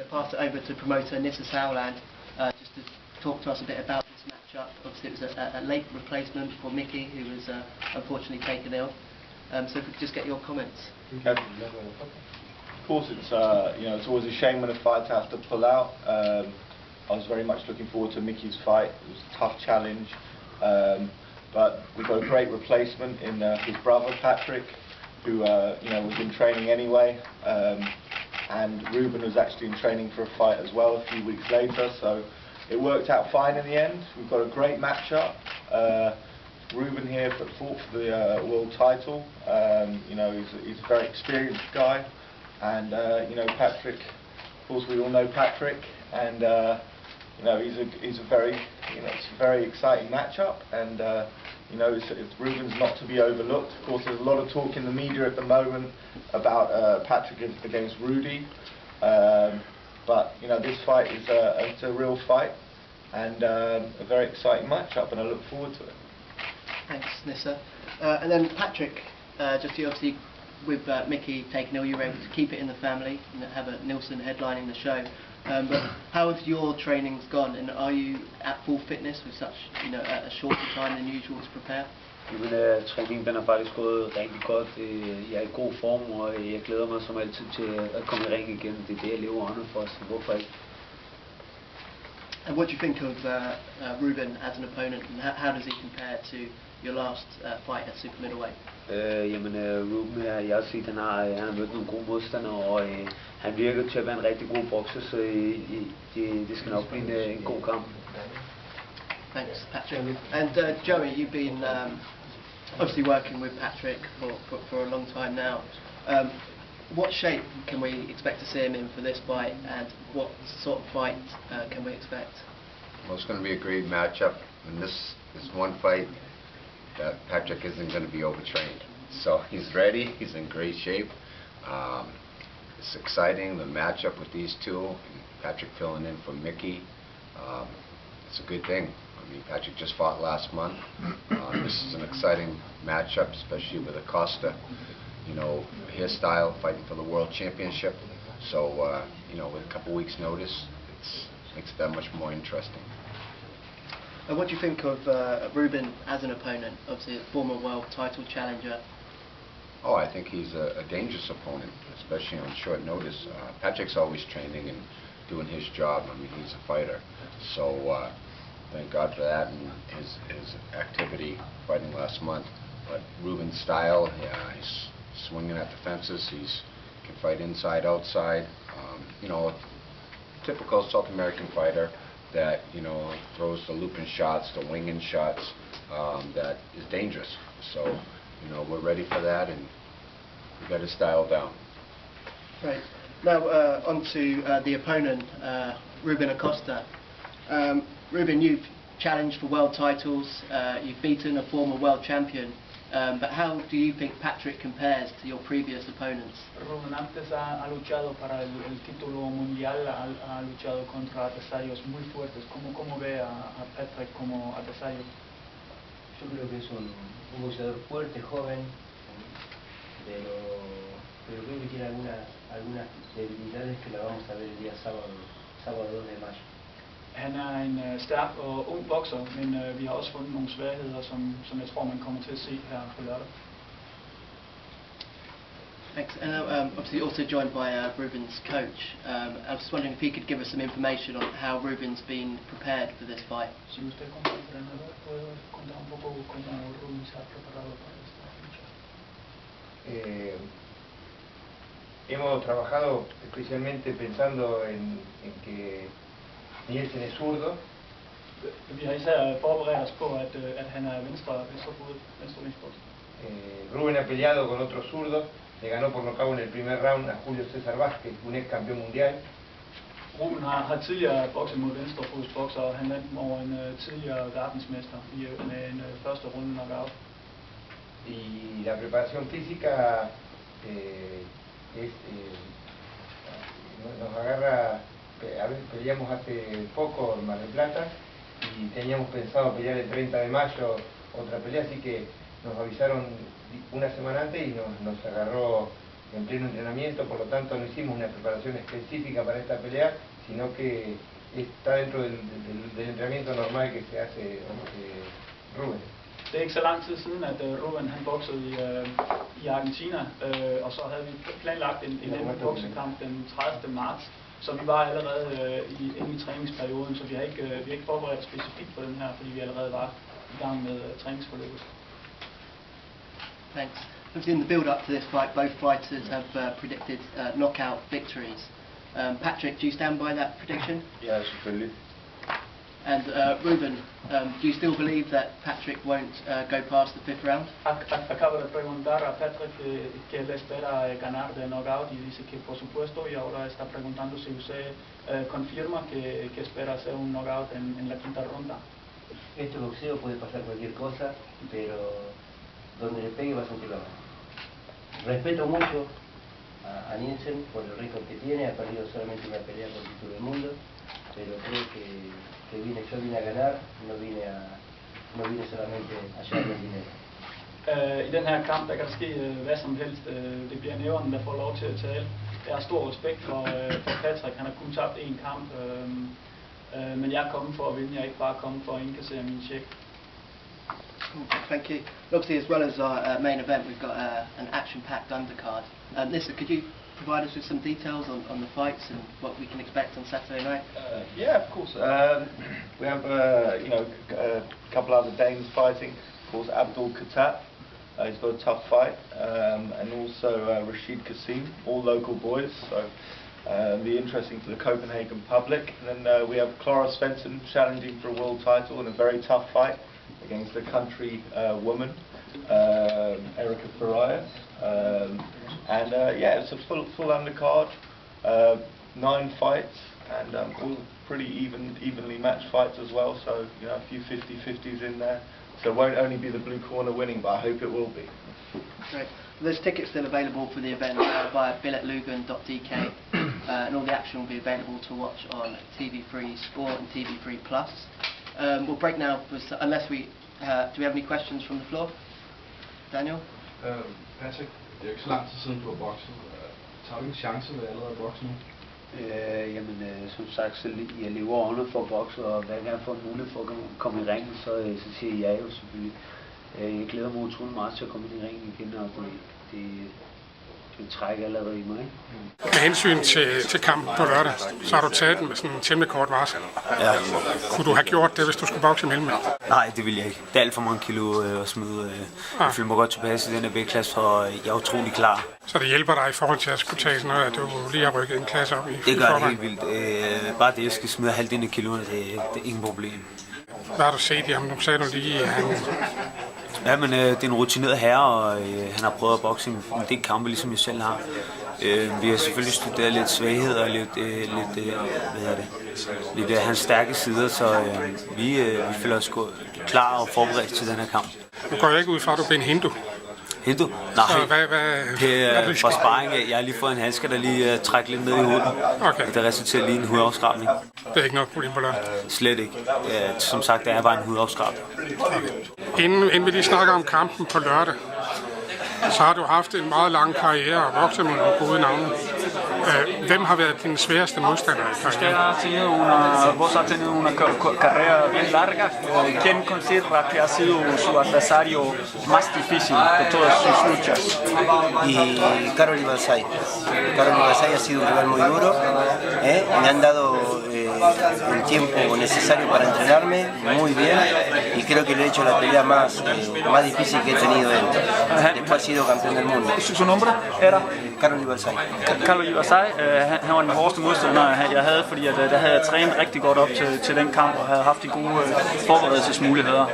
pass it over to promoter Nissa Sauerland just to talk to us a bit about this matchup. Obviously it was a late replacement for Mickey, who was unfortunately taken ill. So if we could just get your comments. Of course, it's it's always a shame when a fighter has to pull out. I was very much looking forward to Mickey's fight. It was a tough challenge, but we got a great replacement in his brother Patrick, who was in training anyway, and Ruben was actually in training for a fight as well a few weeks later. So it worked out fine in the end. We've got a great matchup. Ruben here fought for the world title. He's a very experienced guy, and Patrick. Of course, we all know Patrick, and it's a very exciting matchup, and Ruben's not to be overlooked. Of course, there's a lot of talk in the media at the moment about Patrick against Rudy, but this fight is a real fight, and a very exciting matchup, and I look forward to it. Thanks, Nissa. And then Patrick, obviously with Mickey taken ill, you were able to keep it in the family and have a Nielsen headlining the show. But how have your trainings gone, and are you at full fitness with such a shorter time than usual to prepare? Jamen, træningen den er faktisk gået rigtig godt. Jeg er i god form, og jeg glæder mig som altid til at komme i ring igen. Det er det, jeg lever under for, så hvorfor ikke? And what do you think of Ruben as an opponent, and how does he compare to your last fight at super middleweight? Ruben her, jeg har set, han har mødt nogle gode modstandere, og han virker til at være en rigtig god bokser, så det skal nok blive en god kamp. Thanks, Patrick. And Joey, you've been obviously working with Patrick for a long time now. What shape can we expect to see him in for this fight, and what sort of fight can we expect? Well, it's going to be a great matchup, and this is one fight that Patrick isn't going to be overtrained. So he's ready, he's in great shape. It's exciting, the matchup with these two, and Patrick filling in for Mickey. It's a good thing. I mean, Patrick just fought last month. This is an exciting matchup, especially with Acosta. His style, fighting for the world championship. So, with a couple weeks' notice, it makes it that much more interesting. And what do you think of Ruben as an opponent? Obviously, a former world title challenger. Oh, I think he's a dangerous opponent, especially on short notice. Patrick's always training and doing his job. I mean, he's a fighter. So, thank God for that and his activity fighting last month. But Ruben's style, he's swinging at the fences. He can fight inside, outside. Typical South American fighter that throws the looping shots, the winging shots, that is dangerous. So we're ready for that, and we got his style down. Right. Now on to the opponent, Ruben Acosta. Ruben, you've challenged for world titles. You've beaten a former world champion. But how do you think Patrick compares to your previous opponents? Ruben antes ha luchado para el título mundial, ha luchado contra adversarios muy fuertes. ¿Cómo ve a Patrick como adversario? Yo creo que es un boxeador fuerte, joven, pero creo que tiene algunas debilidades que la vamos a ver el día sábado 2 de mayo. Han er en stærk og ung bokser, men vi har også fundet nogle svagheder, som jeg tror, man kommer til at se her på lørdag. Thanks. And obviously also joined by Ruben's coach. I was wondering if he could give us some information on how Ruben's been prepared for this fight. Si usted como entrenador puede contar un poco cómo Ruben se ha preparado para esta lucha. Hemos trabajado especialmente pensando en que Nielsen er zurdo. Vi har især forberedt os på, at han er venstrefodet. Ruben ha peleado con otro zurdo, le ganó por nocaut en el primer round a Julio César Vázquez, un ex campeón mundial. Ruben har tidligere bokset mod venstrefodsbokser, og han vandt over en tidligere verdensmester med en første runde knockout. Y la preparación física nos agarra. A veces peleamos hace poco en Mar del Plata y teníamos pensado pelear el 30 de mayo otra pelea, así que nos avisaron una semana antes y nos agarró en pleno entrenamiento, por lo tanto no hicimos una preparación específica para esta pelea, sino que está dentro del entrenamiento normal que se hace Ruben. Det er ikke så lang tid siden, at Ruben han boksede i Argentina, og så havde vi planlagt en boksekamp den 30. marts, så vi var allerede inde i træningsperioden, så vi har ikke forberedt specifikt på den her, fordi vi allerede var i gang med træningsforløbet. Thanks. Obviously, in the build-up to this fight, both fighters have predicted knockout victories. Patrick, do you stand by that prediction? Yeah, selvfølgelig. And Ruben, do you still believe that Patrick won't go past the 5th round? Acabo de preguntar a Patrick que él espera ganar de knockout y dice que por supuesto, y ahora está preguntando si usted confirma que espera hacer un knockout en la 5ª ronda. Este boxeo puede pasar cualquier cosa, pero donde le pegue va a sentir la mano. Respeto mucho a Nielsen por el récord que tiene, ha perdido solamente una pelea por el título del mundo, pero creo que yo vine a ganar, no vine solamente a llevarme el dinero. I den her kamp, der kan der ske hvad som helst. Det bliver nævren, der får lov til at tale. Jeg har stor respekt for Patrick, han har kun tabt én kamp, men jeg er kommet for at vinde, jeg er ikke bare kommet for at indkassere min check. Thank you. Obviously, as well as our main event, we've got an action-packed undercard. Nissa, could you provide us with some details on the fights and what we can expect on Saturday night? Yeah, of course. We have a couple other Danes fighting. Of course, Abdul Khattab. He's got a tough fight, and also Rashid Kassim, all local boys. So be interesting to the Copenhagen public. And then we have Clara Svensson challenging for a world title in a very tough fight against a country woman, Erica Farias. And yeah, it's a full undercard, 9 fights, and all pretty evenly matched fights as well. So a few 50-50s in there. So it won't only be the blue corner winning, but I hope it will be. Great. There's tickets still available for the event via billetlugan.dk, and all the action will be available to watch on TV3 Sport and TV3 Plus. We'll break now, unless we do we have any questions from the floor? Daniel? Patrick, det er jo ikke så lang tid siden, du har bokset. Tager du en chance ved allerede at bokse nu? Som sagt, så jeg lever under for at bokse, og hver gang jeg får en mulighed for at komme i ringen, så siger jeg jo selvfølgelig. Jeg glæder mig utrolig meget til at komme ind i ringen igen, og det trækker allerede i mig. Med hensyn til kampen på lørdag, så har du taget den med sådan en temmelig kort varsel. Ja. Kunne du have gjort det, hvis du skulle bokse i mellem? Nej, det vil jeg ikke. Det er alt for mange kilo at smide. Jeg føler mig godt tilbage til den her vægtklasse, og jeg er utrolig klar. Så det hjælper dig i forhold til at skulle tage sådan noget, at du lige har rykket en klasse op i? Det gør det helt vildt. Bare det, jeg skal smide halvdelen af kiloene, det er ingen problem. Hvad har du set i ham? Nu sagde du lige, at han... Ja, men det er en rutineret herre, og han har prøvet at bokse en del kampe, ligesom jeg selv har. Vi har selvfølgelig studeret lidt svagheder og lidt hans stærke sider, så vi føler os klar og forberedt til den her kamp. Nu går jeg ikke ud fra, at du bliver en hindu. Hindu? Nej, det er fra sparring. Jeg har lige fået en handske, der lige trækker lidt ned i huden. Okay. Det resulterer lige en hudafskrabning. Det er ikke noget problem på lørdag? Slet ikke. Som sagt, det er bare en hudafskrabning. Okay. Inden vi lige snakker om kampen på lørdag, så har du haft en meget lang karriere og vokset med nogle gode navne. Hvem har været din sværeste modstander i karrieren? Vos has tenido una carrera bien larga. ¿Quién considera que ha sido su adversario más difícil de todas sus luchas? Y Carol Ibalsay. Carol Ibalsay ha sido un rival muy duro. Me han dado el tiempo necesario para entrenarme muy bien y creo que le he hecho la pelea más difícil que he tenido él. Después ha sido campeón del mundo. Su nombre era? Carol Ibalsay. Carol Ibalsay, han var den hårdeste modstander, jeg havde, fordi der havde jeg trænet rigtig godt op til den kamp og havde haft de gode forberedelsesmuligheder,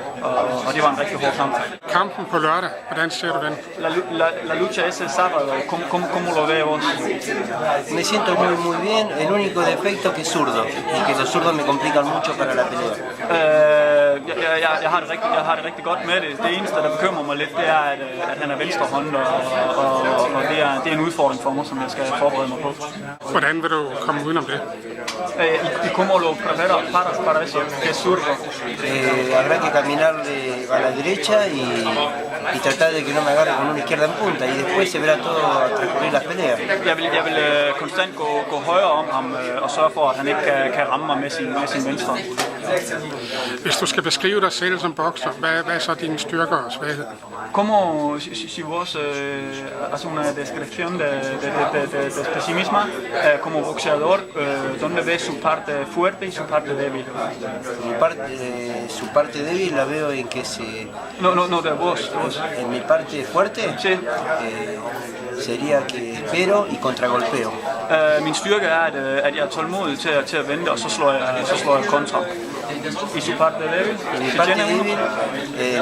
og det var en rigtig hård kamp. Kampen på lørdag, hvordan ser du den? La lucha ese sábado, ¿cómo lo ve vos? Me siento muy bien, el único defecto que es zurdo, y que los zurdos me complican mucho para la pelea. jeg har det rigtig godt med det. Det eneste, der bekymrer mig lidt, det er, at han er venstrehåndet, og det er en udfordring for mig, som jeg skal forberede mig på. Hvordan vil du komme udenom det? ¿Y cómo lo preparas para eso? Que es zurdo. Habrá que caminar a la derecha y tratar de que no me agarre con una izquierda en punta, y después se verá todo transcurrir las peleas. Jeg vil konstant gå højere om ham og sørge for, at han ikke kan ramme mig med sin venstre. Hvis du skal beskrive dig selv som bokser, hvad er så dine styrker og svagheder? ¿Cómo, si vos haces una descripción de sí misma como boxeador, dónde ves su parte fuerte y su parte débil? Su parte débil la veo en que se... No, de vos. En mi parte fuerte Sí. Sería que espero y contragolpeo. Min styrke er, at jeg er tålmodig til at vente, og så slår jeg kontra. ¿Y su parte débil? En mi parte débil,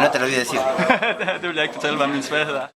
no te lo voy a decir. Det vil jeg ikke fortælle, hvad min svaghed er.